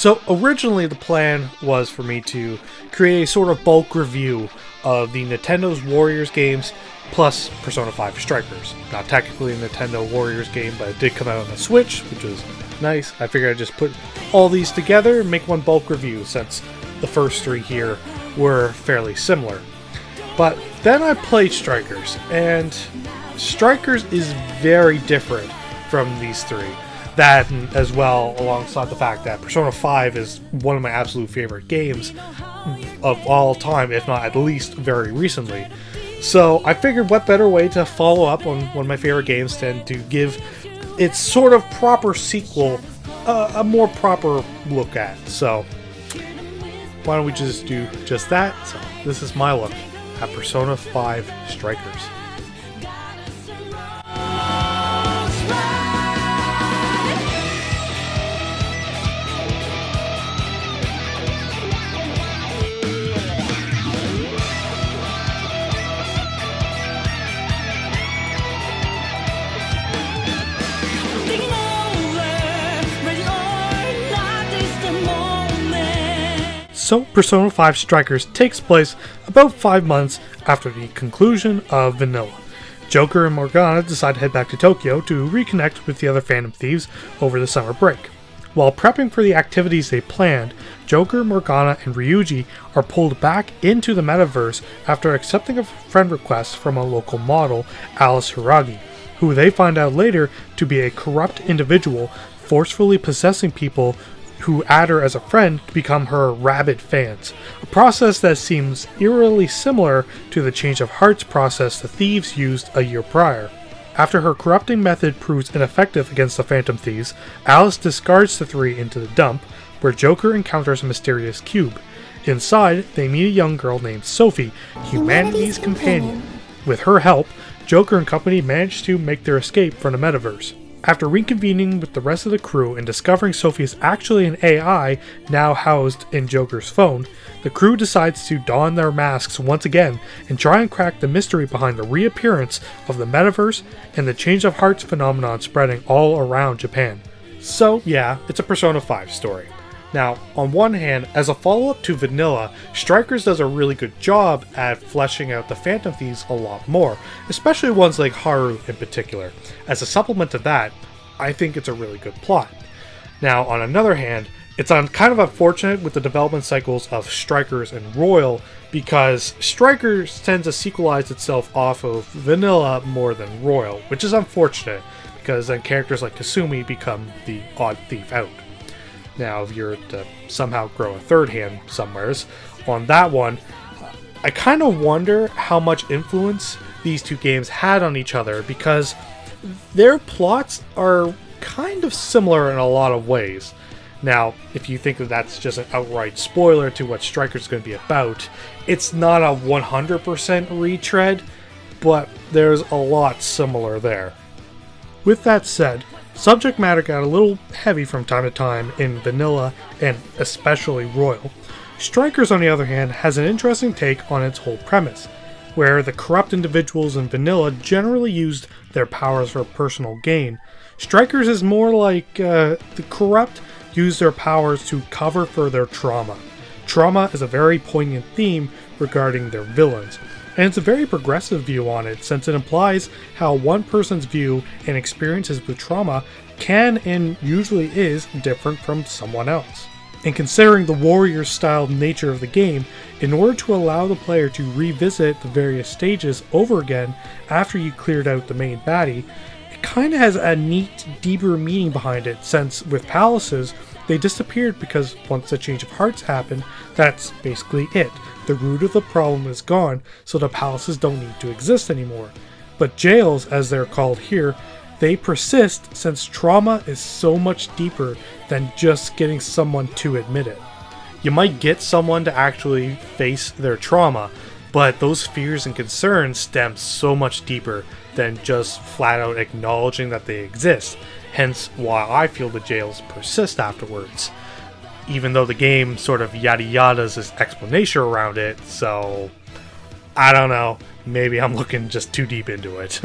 So originally the plan was for me to create a sort of bulk review of the Nintendo's Warriors games plus Persona 5 Strikers. Not technically a Nintendo Warriors game, but it did come out on the Switch, which was nice. I figured I'd just put all these together and make one bulk review since the first three here were fairly similar. But then I played Strikers, and Strikers is very different from these three. That, as well, alongside the fact that Persona 5 is one of my absolute favorite games of all time, if not at least very recently. So I figured what better way to follow up on one of my favorite games than to give its sort of proper sequel a more proper look at. So why don't we just do just that? So this is my look at Persona 5 Strikers. So, Persona 5 Strikers takes place about 5 months after the conclusion of Vanilla. Joker and Morgana decide to head back to Tokyo to reconnect with the other Phantom Thieves over the summer break. While prepping for the activities they planned, Joker, Morgana, and Ryuji are pulled back into the metaverse after accepting a friend request from a local model, Alice Hiragi, who they find out later to be a corrupt individual forcefully possessing people who add her as a friend to become her rabid fans, a process that seems eerily similar to the change of hearts process the thieves used a year prior. After her corrupting method proves ineffective against the Phantom Thieves, Alice discards the three into the dump, where Joker encounters a mysterious cube. Inside, they meet a young girl named Sophie, humanity's companion. With her help, Joker and company manage to make their escape from the metaverse. After reconvening with the rest of the crew and discovering Sophie is actually an AI now housed in Joker's phone, the crew decides to don their masks once again and try and crack the mystery behind the reappearance of the metaverse and the change of hearts phenomenon spreading all around Japan. So yeah, it's a Persona 5 story. Now, on one hand, as a follow-up to Vanilla, Strikers does a really good job at fleshing out the Phantom Thieves a lot more, especially ones like Haru in particular. As a supplement to that, I think it's a really good plot. Now, on another hand, it's kind of unfortunate with the development cycles of Strikers and Royal, because Strikers tends to sequelize itself off of Vanilla more than Royal, which is unfortunate, because then characters like Kasumi become the odd thief out. Now, if you're to somehow grow a third hand somewheres on that one, I kind of wonder how much influence these two games had on each other, because their plots are kind of similar in a lot of ways. Now, if you think that that's just an outright spoiler to what Strikers is going to be about, it's not a 100% retread, but there's a lot similar there. With that said, subject matter got a little heavy from time to time in Vanilla and especially Royal. Strikers, on the other hand, has an interesting take on its whole premise, where the corrupt individuals in Vanilla generally used their powers for personal gain. Strikers is more like the corrupt use their powers to cover for their trauma. Trauma is a very poignant theme regarding their villains, and it's a very progressive view on it, since it implies how one person's view and experiences with trauma can and usually is different from someone else. And considering the warrior-style nature of the game, in order to allow the player to revisit the various stages over again after you cleared out the main baddie, it kinda has a neat, deeper meaning behind it, since with palaces, they disappeared because once the change of hearts happened, that's basically it. The root of the problem is gone, so the palaces don't need to exist anymore. But jails, as they're called here, they persist since trauma is so much deeper than just getting someone to admit it. You might get someone to actually face their trauma, but those fears and concerns stem so much deeper than just flat out acknowledging that they exist, hence why I feel the jails persist afterwards. Even though the game sort of yada yadas its explanation around it, so I don't know, maybe I'm looking just too deep into it.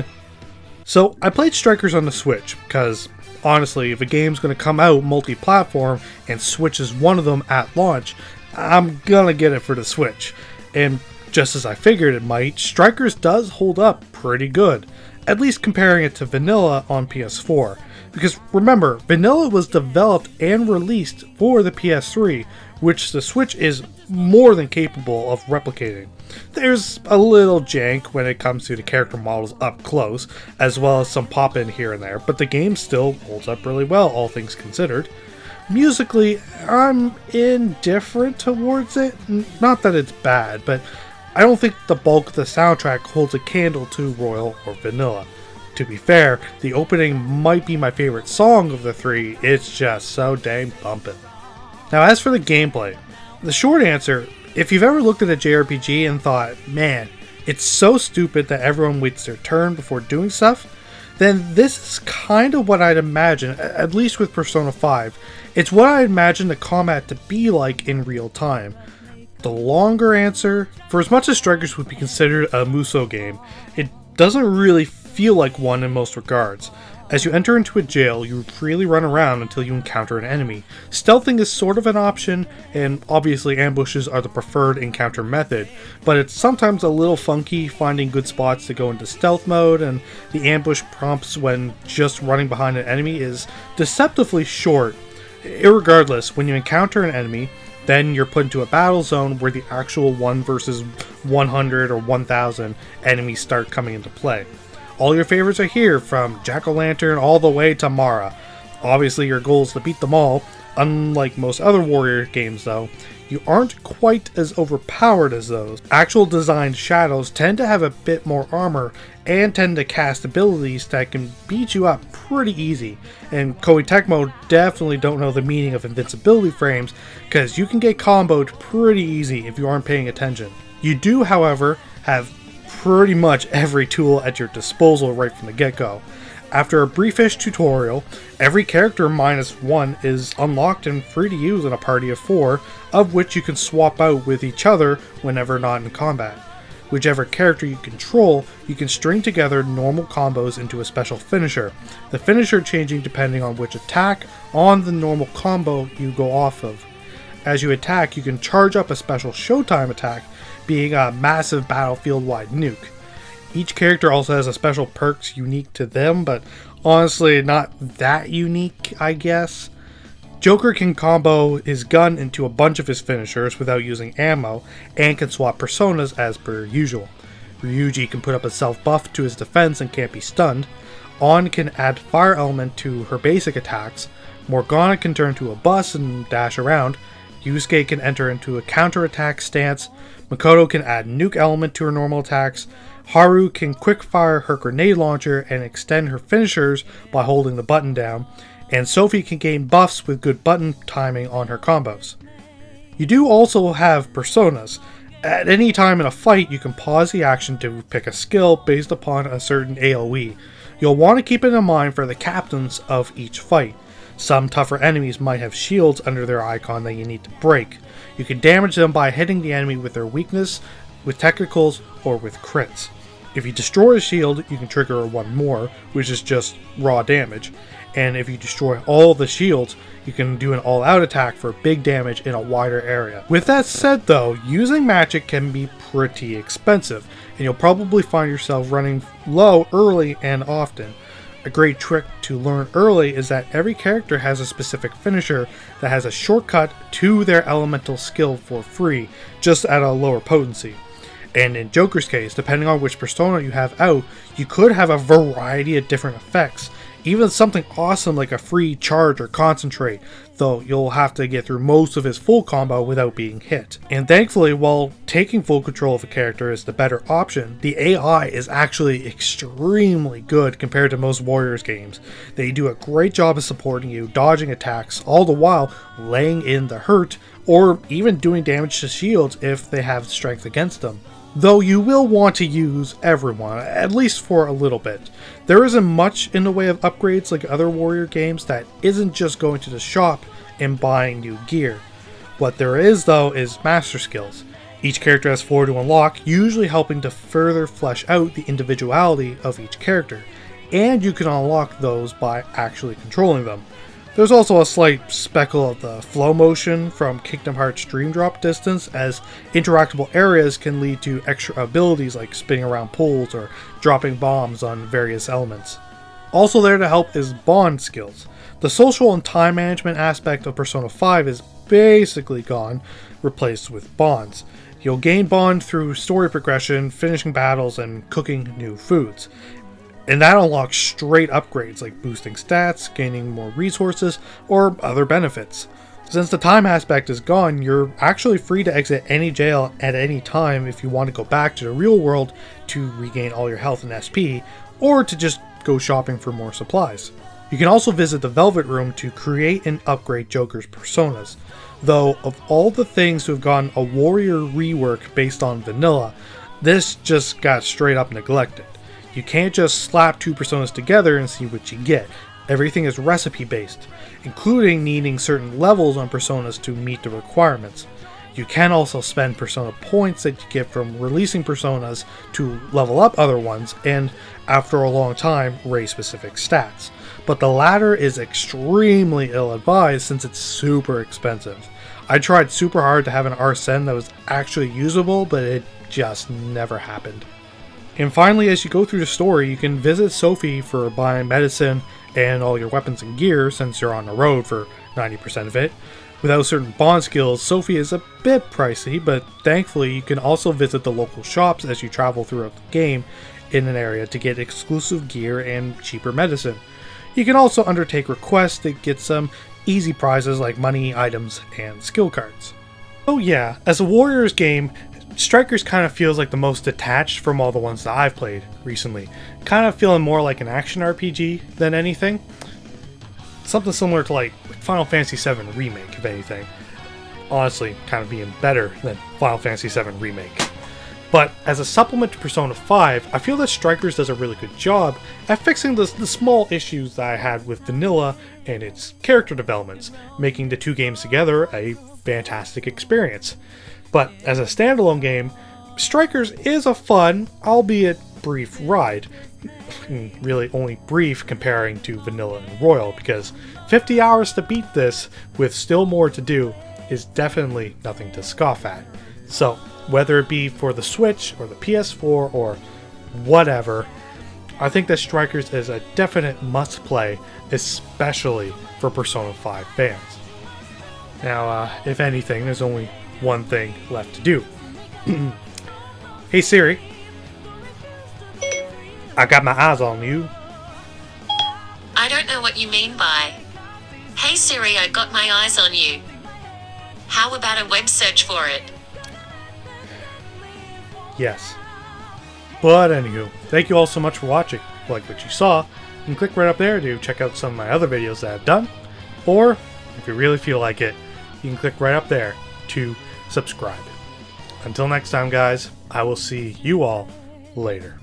So I played Strikers on the Switch, because honestly, if a game's going to come out multi-platform and Switch is one of them at launch, I'm gonna get it for the Switch. And just as I figured it might, Strikers does hold up pretty good, at least comparing it to Vanilla on PS4. Because remember, Vanilla was developed and released for the PS3, which the Switch is more than capable of replicating. There's a little jank when it comes to the character models up close, as well as some pop-in here and there, but the game still holds up really well, all things considered. Musically, I'm indifferent towards it. Not that it's bad, but I don't think the bulk of the soundtrack holds a candle to Royal or Vanilla. To be fair, the opening might be my favorite song of the three, it's just so dang bumpin'. Now as for the gameplay, the short answer, if you've ever looked at a JRPG and thought, man, it's so stupid that everyone waits their turn before doing stuff, then this is kind of what I'd imagine, at least with Persona 5. It's what I imagine the combat to be like in real time. The longer answer, for as much as Strikers would be considered a Musou game, it doesn't really feel like one in most regards. As you enter into a jail, you freely run around until you encounter an enemy. Stealthing is sort of an option, and obviously ambushes are the preferred encounter method, but it's sometimes a little funky finding good spots to go into stealth mode, and the ambush prompts when just running behind an enemy is deceptively short. Irregardless, when you encounter an enemy, then you're put into a battle zone where the actual 1 versus 100 or 1000 enemies start coming into play. All your favorites are here, from Jack-O-Lantern all the way to Mara. Obviously your goal is to beat them all. Unlike most other warrior games though, you aren't quite as overpowered as those. Actual designed shadows tend to have a bit more armor and tend to cast abilities that can beat you up pretty easy. And Koei Tecmo definitely don't know the meaning of invincibility frames, because you can get comboed pretty easy if you aren't paying attention. You do, however, have pretty much every tool at your disposal right from the get-go. After a briefish tutorial, every character -1 is unlocked and free to use in a party of 4, of which you can swap out with each other whenever not in combat. Whichever character you control, you can string together normal combos into a special finisher, the finisher changing depending on which attack on the normal combo you go off of. As you attack, you can charge up a special Showtime attack, being a massive battlefield-wide nuke. Each character also has a special perks unique to them, but honestly not that unique, I guess. Joker can combo his gun into a bunch of his finishers without using ammo, and can swap personas as per usual. Ryuji can put up a self-buff to his defense and can't be stunned. On can add fire element to her basic attacks. Morgana can turn to a bus and dash around. Yusuke can enter into a counter-attack stance. Makoto can add nuke element to her normal attacks. Haru can quick-fire her grenade launcher and extend her finishers by holding the button down. And Sophie can gain buffs with good button timing on her combos. You do also have personas. At any time in a fight, you can pause the action to pick a skill based upon a certain AoE. You'll want to keep it in mind for the captains of each fight. Some tougher enemies might have shields under their icon that you need to break. You can damage them by hitting the enemy with their weakness, with technicals, or with crits. If you destroy a shield, you can trigger one more, which is just raw damage. And if you destroy all the shields, you can do an all-out attack for big damage in a wider area. With that said though, using magic can be pretty expensive, and you'll probably find yourself running low early and often. A great trick to learn early is that every character has a specific finisher that has a shortcut to their elemental skill for free, just at a lower potency. And in Joker's case, depending on which persona you have out, you could have a variety of different effects. Even something awesome like a free charge or concentrate, though you'll have to get through most of his full combo without being hit. And thankfully, while taking full control of a character is the better option, the AI is actually extremely good compared to most Warriors games. They do a great job of supporting you, dodging attacks, all the while laying in the hurt, or even doing damage to shields if they have strength against them. Though you will want to use everyone, at least for a little bit. There isn't much in the way of upgrades like other Warrior games that isn't just going to the shop and buying new gear. What there is though is master skills. Each character has 4 to unlock, usually helping to further flesh out the individuality of each character. and you can unlock those by actually controlling them. There's also a slight speckle of the flow motion from Kingdom Hearts Dream Drop Distance, as interactable areas can lead to extra abilities like spinning around pools or dropping bombs on various elements. Also there to help is bond skills. The social and time management aspect of Persona 5 is basically gone, replaced with bonds. You'll gain bond through story progression, finishing battles, and cooking new foods. And that unlocks straight upgrades like boosting stats, gaining more resources, or other benefits. Since the time aspect is gone, you're actually free to exit any jail at any time if you want to go back to the real world to regain all your health and SP, or to just go shopping for more supplies. You can also visit the Velvet Room to create and upgrade Joker's personas. Though, of all the things to have gotten a warrior rework based on vanilla, this just got straight up neglected. You can't just slap two personas together and see what you get. Everything is recipe based, including needing certain levels on personas to meet the requirements. You can also spend persona points that you get from releasing personas to level up other ones, and after a long time, raise specific stats. But the latter is extremely ill-advised since it's super expensive. I tried super hard to have an Arsene that was actually usable, but it just never happened. And finally, as you go through the story, you can visit Sophie for buying medicine and all your weapons and gear, since you're on the road for 90% of it. Without certain bond skills, Sophie is a bit pricey, but thankfully you can also visit the local shops as you travel throughout the game in an area to get exclusive gear and cheaper medicine. You can also undertake requests to get some easy prizes like money, items, and skill cards. Oh yeah, as a Warriors game, Strikers kind of feels like the most detached from all the ones that I've played recently. Kind of feeling more like an action RPG than anything. Something similar to like Final Fantasy VII Remake, if anything. Honestly, kind of being better than Final Fantasy VII Remake. But as a supplement to Persona 5, I feel that Strikers does a really good job at fixing the small issues that I had with Vanilla and its character developments, making the two games together a fantastic experience. But as a standalone game, Strikers is a fun, albeit brief ride. Really only brief comparing to Vanilla and Royal, because 50 hours to beat this with still more to do is definitely nothing to scoff at. So, whether it be for the Switch or the PS4 or whatever, I think that Strikers is a definite must-play, especially for Persona 5 fans. Now, if anything, there's only one thing left to do. Hey Siri, I got my eyes on you. I don't know what you mean by, "Hey Siri, I got my eyes on you." How about a web search for it? Yes. But anywho, thank you all so much for watching. If you like what you saw, you can click right up there to check out some of my other videos that I've done. Or, if you really feel like it, you can click right up there to subscribe. Until next time guys, I will see you all later.